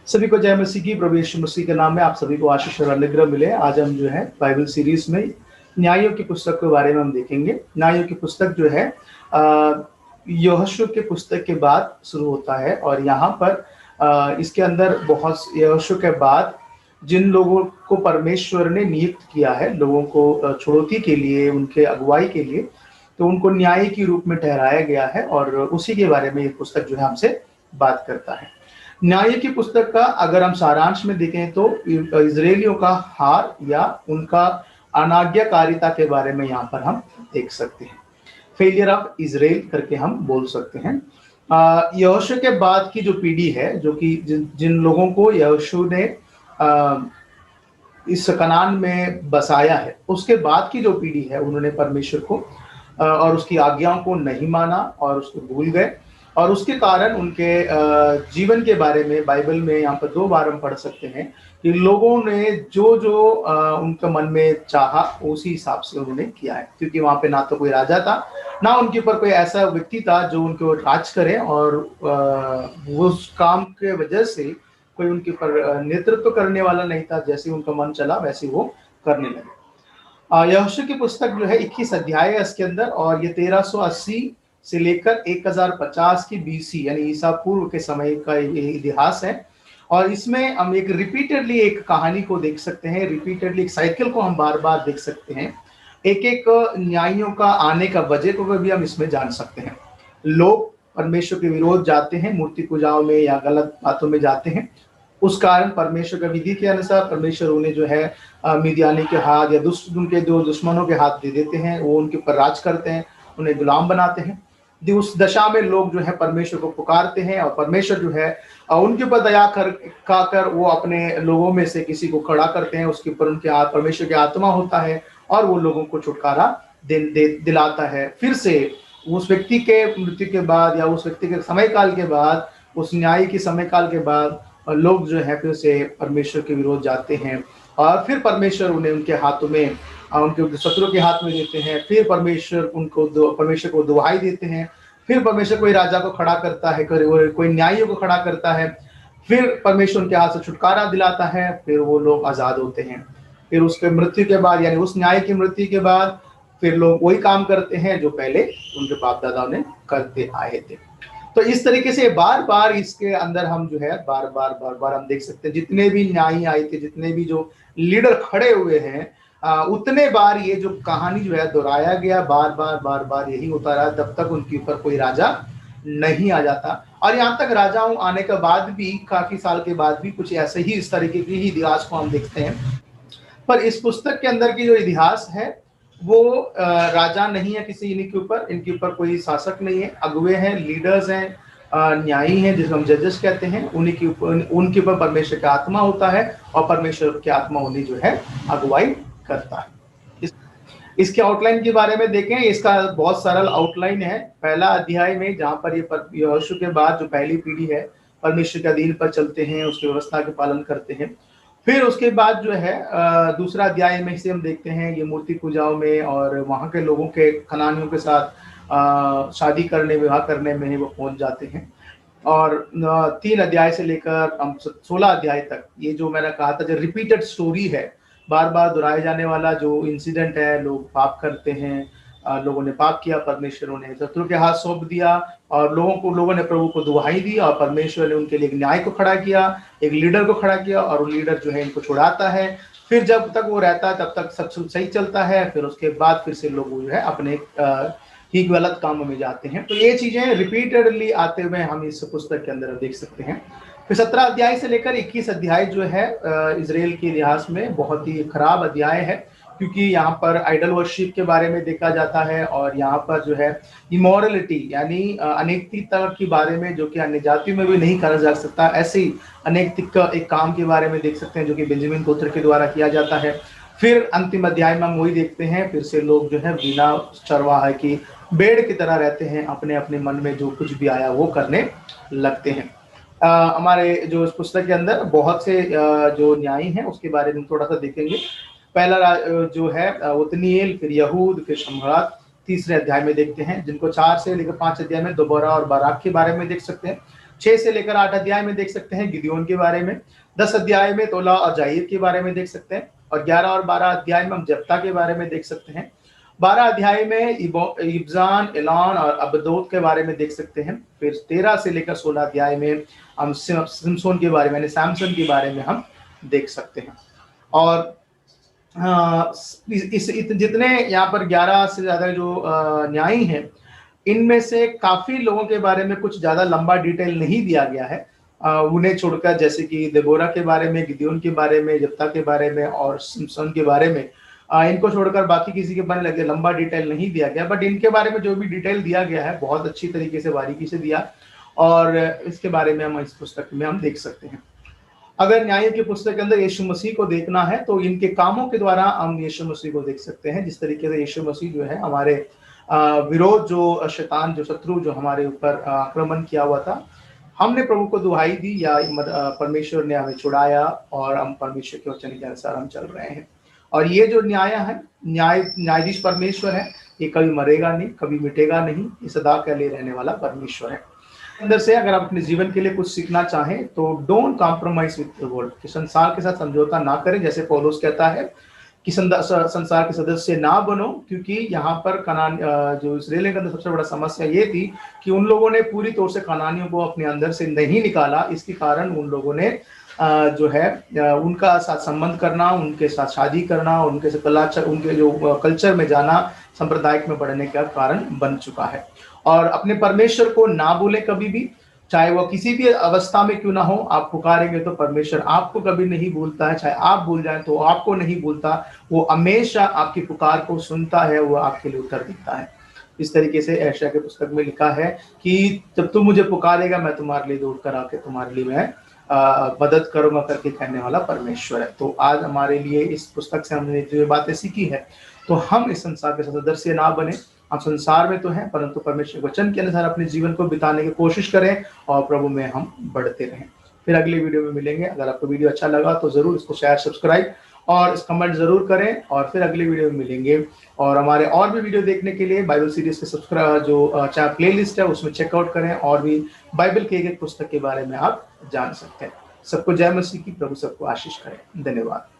सभी को जय मसीह की। प्रभु यीशु मसीह के नाम में आप सभी को आशीष और अनुग्रह मिले। आज हम जो है बाइबल सीरीज में न्यायों की पुस्तक के बारे में हम देखेंगे। न्यायों की पुस्तक जो है यहोशू के पुस्तक के बाद शुरू होता है और यहाँ पर इसके अंदर बहुत यहोशू के बाद जिन लोगों को परमेश्वर ने नियुक्त किया है लोगों को छुड़ौती के लिए, उनके अगुवाई के लिए, तो उनको न्याय के रूप में ठहराया गया है और उसी के बारे में ये पुस्तक जो है हमसे बात करता है। न्याय की पुस्तक का अगर हम सारांश में देखें तो इजरायलियों का हार या उनका अनाज्ञाकारिता के बारे में यहाँ पर हम देख सकते हैं। फेलियर ऑफ इजराइल करके हम बोल सकते हैं। यहोशू के बाद की जो पीढ़ी है, जो कि जिन लोगों को यहोशू ने इस कनान में बसाया है, उसके बाद की जो पीढ़ी है उन्होंने परमेश्वर को और उसकी आज्ञाओं को नहीं माना और उसको भूल गए और उसके कारण उनके जीवन के बारे में बाइबल में यहाँ पर 2 बार हम पढ़ सकते हैं कि लोगों ने जो जो उनके मन में चाहा उसी हिसाब से उन्होंने किया है, क्योंकि वहां पे ना तो कोई राजा था, ना उनके ऊपर कोई ऐसा व्यक्ति था जो उनके ऊपर राज करे और उस काम के वजह से कोई उनके ऊपर नेतृत्व करने वाला नहीं था। जैसे उनका मन चला वैसे वो करने लगे। यहोशू की पुस्तक जो है 21 अध्याय है इसके अंदर और ये 1380 से लेकर 1050 की बीसी यानी ईसा पूर्व के समय का ये इतिहास है। और इसमें हम एक रिपीटेडली एक कहानी को देख सकते हैं, रिपीटेडली एक साइकिल को हम बार बार देख सकते हैं। एक एक न्यायियों का आने का वजह को भी हम इसमें जान सकते हैं। लोग परमेश्वर के विरोध जाते हैं, मूर्ति पूजाओं में या गलत बातों में जाते हैं, उस कारण परमेश्वर का विधि के अनुसार परमेश्वर उन्हें जो है मिद्यानी के हाथ या उनके जो दुश्मनों के हाथ दे देते हैं, वो उनके ऊपर राज करते हैं, उन्हें गुलाम बनाते हैं। उस दशा में लोग जो है परमेश्वर को पुकारते हैं और परमेश्वर जो है उनके ऊपर दया कर वो अपने लोगों में से किसी को खड़ा करते हैं, उसके ऊपर उनके हाथ परमेश्वर की आत्मा होता है और वो लोगों को छुटकारा दिलाता है। फिर से उस व्यक्ति के मृत्यु के बाद या उस व्यक्ति के समय काल के बाद, उस न्याय के समय काल के बाद लोग जो है फिर से परमेश्वर के विरोध जाते हैं और फिर परमेश्वर उन्हें उनके हाथों में, उनके शत्रु के हाथ में देते हैं। फिर परमेश्वर को दुहाई देते हैं। फिर परमेश्वर कोई राजा को खड़ा करता है, कोई न्यायियों को खड़ा करता है, फिर परमेश्वर उनके हाथ से छुटकारा दिलाता है, फिर वो लोग आजाद होते हैं। फिर उसके मृत्यु के बाद यानी उस न्याय की मृत्यु के बाद फिर लोग वही काम करते हैं जो पहले उनके बाप दादाओं ने करते आए थे। तो इस तरीके से बार बार इसके अंदर हम जो है बार बार हम देख सकते हैं, जितने भी न्यायी आए थे, जितने भी जो लीडर खड़े हुए हैं, उतने बार ये जो कहानी जो है दोहराया गया, बार बार यही होता रहा तब तक उनके ऊपर कोई राजा नहीं आ जाता। और यहाँ तक राजाओं आने के बाद भी, काफी साल के बाद भी कुछ ऐसे ही इस तरीके की ही इतिहास को हम देखते हैं। पर इस पुस्तक के अंदर की जो इतिहास है वो राजा नहीं है किसी इनके ऊपर कोई शासक नहीं है, अगुवे हैं, लीडर्स हैं, न्यायी हैं जिसको हम जजेस कहते हैं। उनके ऊपर परमेश्वर का आत्मा होता है और परमेश्वर की आत्मा उन्हें जो है अगुवाई करता है। इसके आउटलाइन के बारे में देखें, इसका बहुत सरल आउटलाइन है। पहला अध्याय में जहाँ पर ये यहोशू के बाद जो पहली पीढ़ी है परमेश्वर के अधीन पर चलते हैं, उसकी व्यवस्था के पालन करते हैं। फिर उसके बाद जो है दूसरा अध्याय में से हम देखते हैं ये मूर्ति पूजाओं में और वहाँ के लोगों के, कनानियों के साथ शादी करने, विवाह करने में वो पहुंच जाते हैं। और 3 अध्याय से लेकर हम 16 अध्याय तक ये जो मैंने कहा था जो रिपीटेड स्टोरी है, बार बार दोहराए जाने वाला जो इंसिडेंट है, लोग पाप करते हैं, लोगों ने पाप किया, परमेश्वर उन्हें शत्रु के हाथ सौंप दिया और लोगों ने प्रभु को दुहाई दी और परमेश्वर ने उनके लिए एक न्याय को खड़ा किया, एक लीडर को खड़ा किया और वो लीडर जो है इनको छुड़ाता है। फिर जब तक वो रहता है तब तक सब सही चलता है, फिर उसके बाद फिर से लोग जो है अपने ही गलत कामों में जाते हैं। तो ये चीजें रिपीटेडली आते हुए हम इस पुस्तक के अंदर देख सकते हैं। फिर 17 अध्याय से लेकर 21 अध्याय जो है इजराइल के इतिहास में बहुत ही खराब अध्याय है, क्योंकि यहाँ पर आइडल वर्शिप के बारे में देखा जाता है और यहाँ पर जो है इमोरलिटी यानी अनैतिकता के बारे में, जो कि अन्य जातियों में भी नहीं करा जा सकता, ऐसे ही अनैतिक एक काम के बारे में देख सकते हैं जो कि बेंजामिन गोत्र के द्वारा किया जाता है। फिर अंतिम अध्याय में हम वही देखते हैं, फिर से लोग जो है बिना चरवाहे की भेड़ की तरह रहते हैं, अपने अपने मन में जो कुछ भी आया वो करने लगते हैं। हमारे जो इस पुस्तक के अंदर बहुत से जो न्यायी हैं उसके बारे में थोड़ा सा देखेंगे। पहला जो है उतनीएल, फिर यहूद, फिर शम्गार तीसरे अध्याय में देखते हैं, जिनको 4 से लेकर 5 अध्याय में दोबारा और बाराक के बारे में देख सकते हैं। 6 से लेकर 8 अध्याय में देख सकते हैं गिदयोन के बारे में। 10 अध्याय में तोला और जाइर के बारे में देख सकते हैं, और 11 और 12 अध्याय में हम जप्ता के बारे में देख सकते हैं। 12 अध्याय में इब्जान, एलान और अबदोत के बारे में देख सकते हैं। फिर 13 से लेकर 16 अध्याय में हम सिमसोन के बारे में, सैमसन के बारे में हम देख सकते हैं। और जितने यहाँ पर 11 से ज्यादा जो न्यायी हैं, इनमें से काफी लोगों के बारे में कुछ ज्यादा लंबा डिटेल नहीं दिया गया है, उन्हें छोड़कर, जैसे कि देबोरा के बारे में, गिदयोन के बारे में, जप्ता के बारे में और सिमसन के बारे में। इनको छोड़कर बाकी किसी के बारे में लंबा डिटेल नहीं दिया गया, बट इनके बारे में जो भी डिटेल दिया गया है बहुत अच्छी तरीके से, बारीकी से दिया, और इसके बारे में हम इस पुस्तक में हम देख सकते हैं। अगर न्याय की पुस्तक के अंदर यीशु मसीह को देखना है तो इनके कामों के द्वारा हम यीशु मसीह को देख सकते हैं। जिस तरीके से यीशु मसीह जो है हमारे विरोध, जो शैतान, जो शत्रु, जो हमारे ऊपर आक्रमण किया हुआ था, हमने प्रभु को दुहाई दी या परमेश्वर ने हमें छुड़ाया, और हम परमेश्वर के वचन के अनुसार हम चल रहे हैं। और ये जो न्यायाधीश परमेश्वर है, ये कभी मरेगा नहीं, कभी मिटेगा नहीं, ये सदा के लिए रहने वाला परमेश्वर है। अंदर से अगर आप अपने जीवन के लिए कुछ सीखना चाहें तो don't compromise with the world, कि संसार के साथ समझौता ना करें। जैसे पौलुस कहता है कि संसार के सदस्य ना बनो, क्योंकि यहाँ पर कनान, जो इस्राएलियों के अंदर सबसे बड़ा समस्या ये थी कि उन लोगों ने पूरी तौर से कनानियों को अपने अंदर से नहीं निकाला। इसके कारण उन लोगों ने जो है उनका साथ संबंध करना, उनके साथ शादी करना, उनके से उनके जो कल्चर में जाना, सांप्रदायिक में बढ़ने का कारण बन चुका है। और अपने परमेश्वर को ना भूलें कभी भी, चाहे वो किसी भी अवस्था में क्यों ना हो। आप पुकारेंगे तो परमेश्वर आपको कभी नहीं भूलता है, चाहे आप भूल जाएं तो आपको नहीं भूलता। वो हमेशा आपकी पुकार को सुनता है, वो आपके लिए उत्तर देता है। इस तरीके से यशायाह की पुस्तक में लिखा है कि जब तुम मुझे पुकारेगा, मैं तुम्हारे लिए दौड़ कर आके तुम्हारे लिए मैं मदद करूंगा करके कहने वाला परमेश्वर है। तो आज हमारे लिए इस पुस्तक से हमने जो बातें सीखी है, तो हम इस संसार के सदस्य ना बने। हम संसार में तो हैं, परंतु परमेश्वर वचन के अनुसार अपने जीवन को बिताने की कोशिश करें, और प्रभु में हम बढ़ते रहें। फिर अगली वीडियो में मिलेंगे। अगर आपको वीडियो अच्छा लगा तो जरूर इसको शेयर, सब्सक्राइब और इस कमेंट जरूर करें, और फिर अगली वीडियो में मिलेंगे। और हमारे और भी वीडियो देखने के लिए बाइबल सीरीज के सब्सक्राइब जो चाहे प्लेलिस्ट है उसमें चेकआउट करें, और भी बाइबल के एक पुस्तक के बारे में आप जान सकते हैं। सबको जय मसीह की, प्रभु सबको आशीष करें। धन्यवाद।